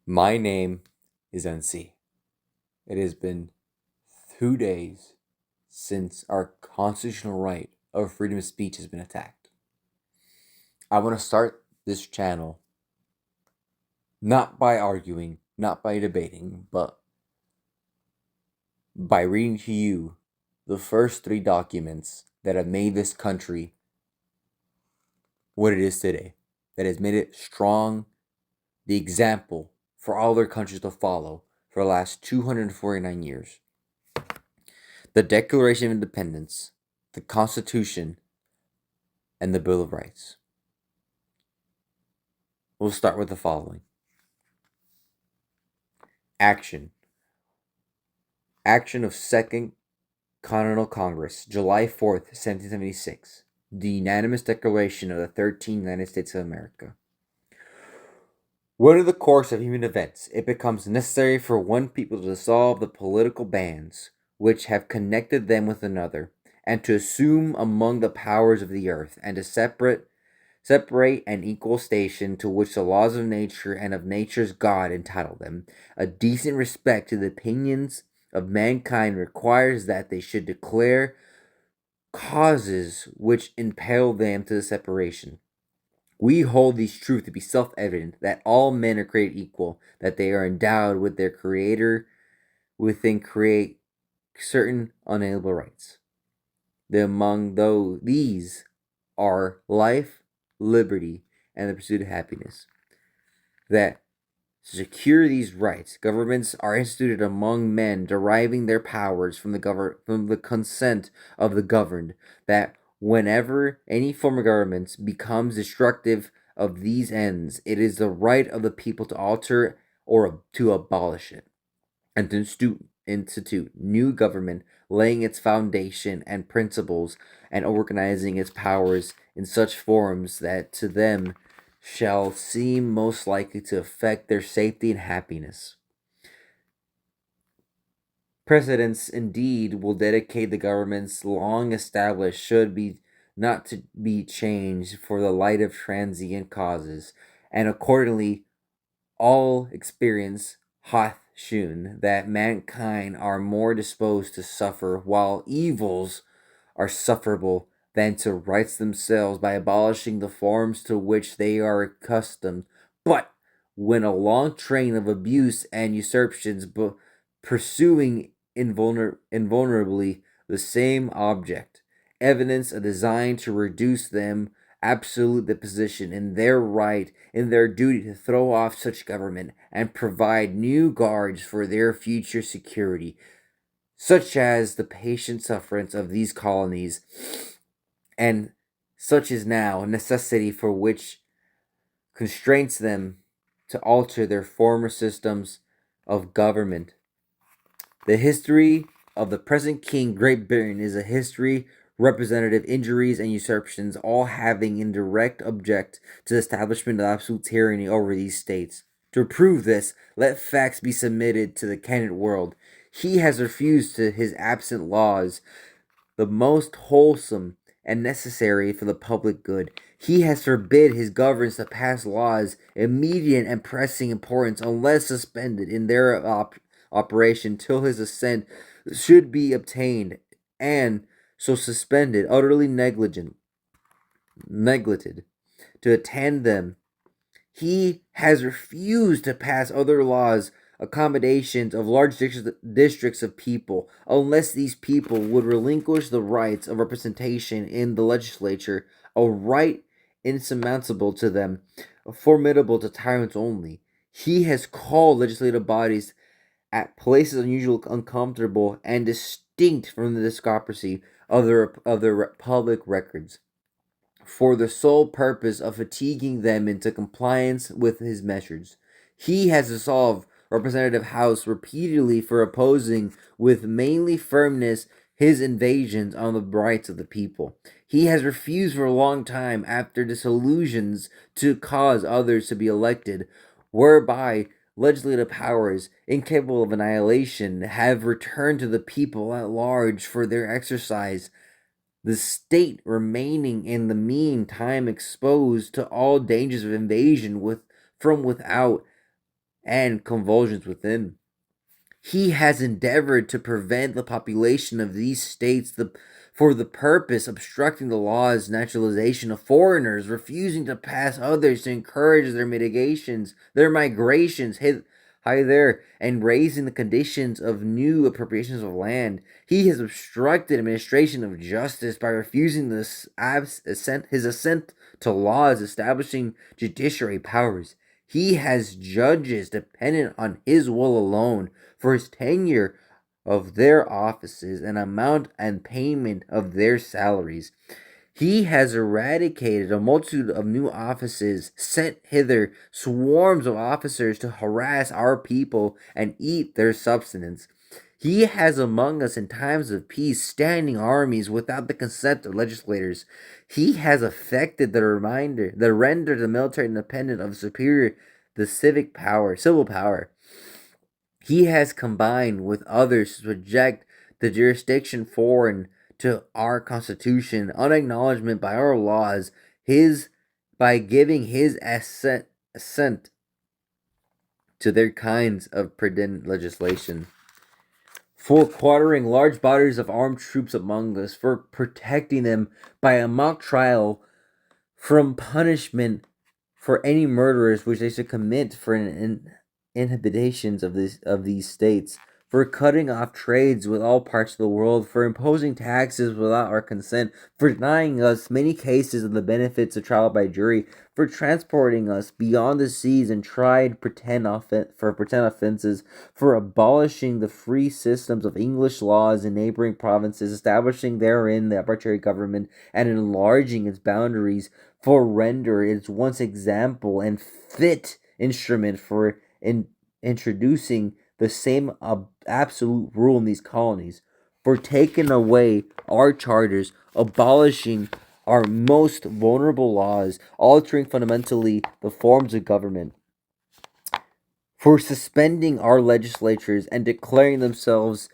My name is NC. It has been 2 days since our constitutional right of freedom of speech has been attacked. I want to start this channel not by arguing, not by debating, but by reading to you the first three documents that have made this country what it is today, that has made it strong, the example for all other countries to follow for the last 249 years. The Declaration of Independence, the Constitution, and the Bill of Rights. We'll start with the following. Action. Action of Second Continental Congress, July 4th, 1776. The unanimous declaration of the 13th United States of America. When in the course of human events it becomes necessary for one people to dissolve the political bands which have connected them with another, and to assume among the powers of the earth, and to separate an equal station to which the laws of nature and of nature's God entitle them, a decent respect to the opinions of mankind requires that they should declare causes which impel them to the separation. We hold these truths to be self-evident, that all men are created equal, that they are endowed with their Creator within create certain unalienable rights. Among these are life, liberty, and the pursuit of happiness. That to secure these rights, governments are instituted among men, deriving their powers from the consent of the governed. That whenever any form of government becomes destructive of these ends, it is the right of the people to alter or to abolish it, and to institute new government, laying its foundation and principles, and organizing its powers in such forms that to them shall seem most likely to affect their safety and happiness. Precedents indeed will dedicate the governments long established should be not to be changed for the light of transient causes, and accordingly all experience hath shewn that mankind are more disposed to suffer while evils are sufferable than to rights themselves by abolishing the forms to which they are accustomed. But when a long train of abuse and usurpations pursuing invulnerably the same object, evidence a design to reduce them absolute the position in their right, in their duty to throw off such government and provide new guards for their future security, such as the patient sufferance of these colonies, and such is now necessity for which constrains them to alter their former systems of government. The history of the present King Great Britain is a history representative injuries and usurpations, all having in direct object to the establishment of absolute tyranny over these states. To prove this, let facts be submitted to the candid world. He has refused to his absent laws the most wholesome and necessary for the public good. He has forbid his governors to pass laws immediate and pressing importance unless suspended in their operation till his assent should be obtained, and so suspended, utterly neglected to attend them. He has refused to pass other laws, accommodations of large districts of people, unless these people would relinquish the rights of representation in the legislature, a right insurmountable to them, formidable to tyrants only. He has called legislative bodies at places unusual, uncomfortable, and distinct from the discrepancy of their public records, for the sole purpose of fatiguing them into compliance with his measures. He has dissolved Representative House repeatedly for opposing with mainly firmness his invasions on the rights of the people. He has refused for a long time after disillusions to cause others to be elected, whereby legislative powers, incapable of annihilation, have returned to the people at large for their exercise, the state remaining in the meantime exposed to all dangers of invasion from without, and convulsions within. He has endeavored to prevent the population of these states for the purpose obstructing the law's naturalization of foreigners, refusing to pass others to encourage their migrations hither, and raising the conditions of new appropriations of land. He has obstructed administration of justice by refusing his assent to laws establishing judiciary powers. He has judges dependent on his will alone for his tenure of their offices and amount and payment of their salaries. He has eradicated a multitude of new offices, sent hither swarms of officers to harass our people and eat their substance. He has among us in times of peace standing armies without the consent of legislators. He has effected the render the military independent of superior the civil power. He has combined with others to reject the jurisdiction foreign to our Constitution, unacknowledgement by our laws, his by giving his assent to their kinds of prudent legislation, for quartering large bodies of armed troops among us, for protecting them by a mock trial from punishment for any murderers which they should commit for inhibitions of these states, for cutting off trades with all parts of the world, for imposing taxes without our consent, for denying us many cases of the benefits of trial by jury, for transporting us beyond the seas and tried pretend offenses, for abolishing the free systems of English laws in neighboring provinces, establishing therein the arbitrary government, and enlarging its boundaries, for render its once example and fit instrument for introducing the same absolute rule in these colonies, for taking away our charters, abolishing our most vulnerable laws, altering fundamentally the forms of government, for suspending our legislatures and declaring themselves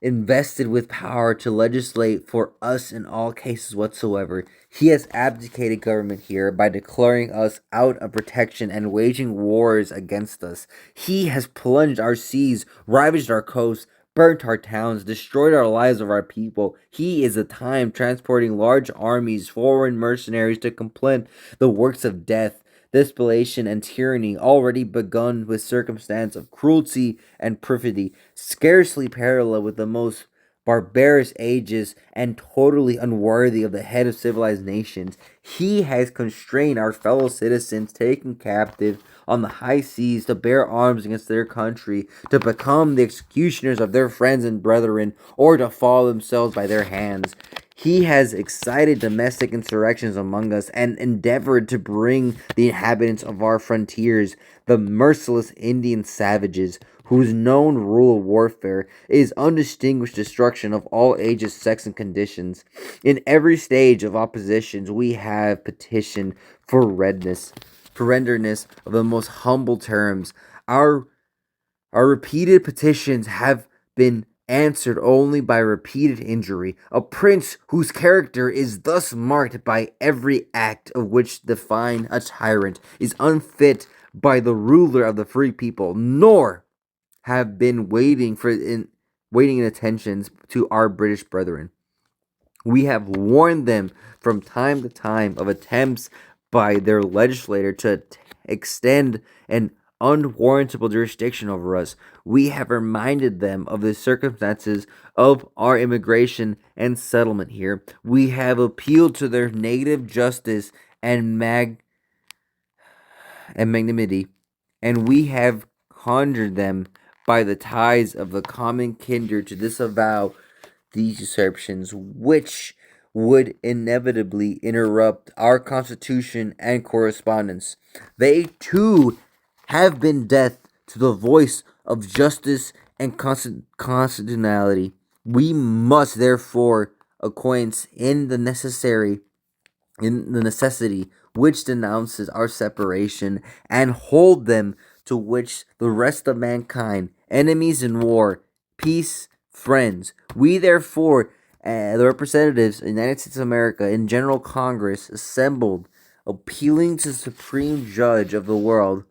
invested with power to legislate for us in all cases whatsoever. He has abdicated government here by declaring us out of protection and waging wars against us. He has plunged our seas, ravaged our coasts, burnt our towns, destroyed our lives of our people. He is at time transporting large armies, foreign mercenaries to complete the works of death, despolation, and tyranny already begun with circumstance of cruelty and perfidy, scarcely parallel with the most barbarous ages and totally unworthy of the head of civilized nations. He has constrained our fellow citizens taken captive on the high seas to bear arms against their country, to become the executioners of their friends and brethren, or to fall themselves by their hands. He has excited domestic insurrections among us and endeavored to bring the inhabitants of our frontiers, the merciless Indian savages, whose known rule of warfare is undistinguished destruction of all ages, sex, and conditions. In every stage of oppositions, we have petitioned for renderness of the most humble terms. Our repeated petitions have been answered only by repeated injury. A prince whose character is thus marked by every act of which define a tyrant is unfit by the ruler of the free people, nor have been waiting in attentions to our British brethren. We have warned them from time to time of attempts by their legislator to extend an unwarrantable jurisdiction over us. We have reminded them of the circumstances of our immigration and settlement here. We have appealed to their native justice and magnanimity, and we have conjured them by the ties of the common kindred to disavow these usurpations, which would inevitably interrupt our constitution and correspondence. They too have been deaf to the voice of justice and constitutionality. We must therefore acquiesce in the necessity which denounces our separation, and hold them to which the rest of mankind, enemies in war, peace, friends. We therefore, the representatives of the United States of America in General Congress assembled, appealing to the Supreme Judge of the world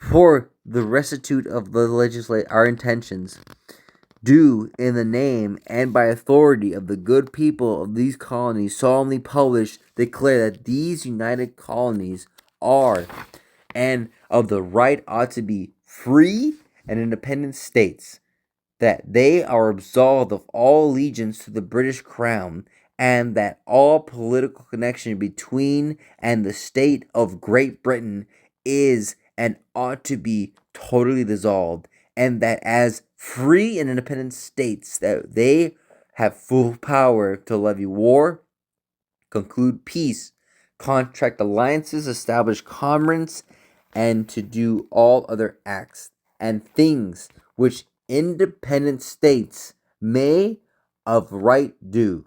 for the restitute of the legislate our intentions, do in the name and by authority of the good people of these colonies solemnly publish, declare that these united colonies are and of the right ought to be free and independent states, that they are absolved of all allegiance to the British Crown, and that all political connection between and the state of Great Britain is and ought to be totally dissolved, and that as free and independent states that they have full power to levy war, conclude peace, contract alliances, establish commerce, and to do all other acts and things which independent states may of right do.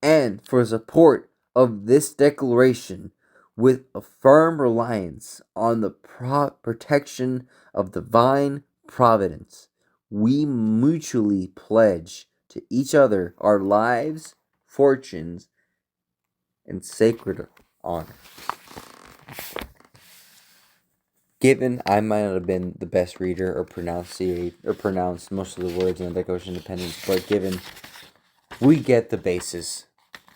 And for support of this declaration, with a firm reliance on the protection of divine providence, we mutually pledge to each other our lives, fortunes, and sacred honor. Given I might not have been the best reader or pronounce most of the words in the Declaration of Independence, but given we get the basis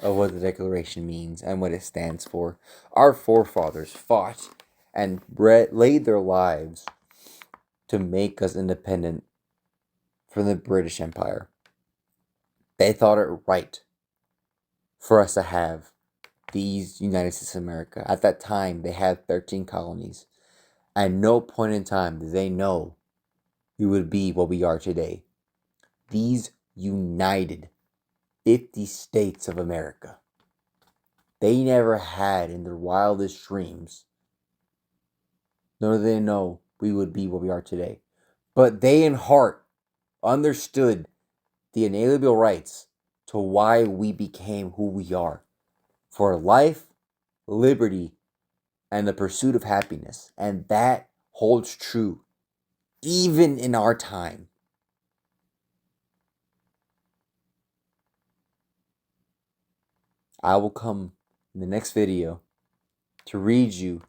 of what the Declaration means and what it stands for. Our forefathers fought and laid their lives to make us independent from the British Empire. They thought it right for us to have these United States of America. At that time, they had 13 colonies. At no point in time did they know we would be what we are today. These united 50 states of America. They never had in their wildest dreams, nor did they know we would be what we are today. But they in heart understood the inalienable rights to why we became who we are. For life, liberty, and the pursuit of happiness. And that holds true even in our time. I will come in the next video to read you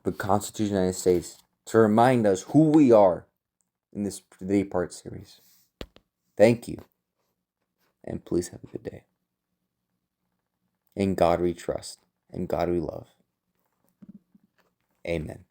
the Constitution of the United States to remind us who we are in this 3-part series. Thank you, and please have a good day. In God we trust, and God we love. Amen.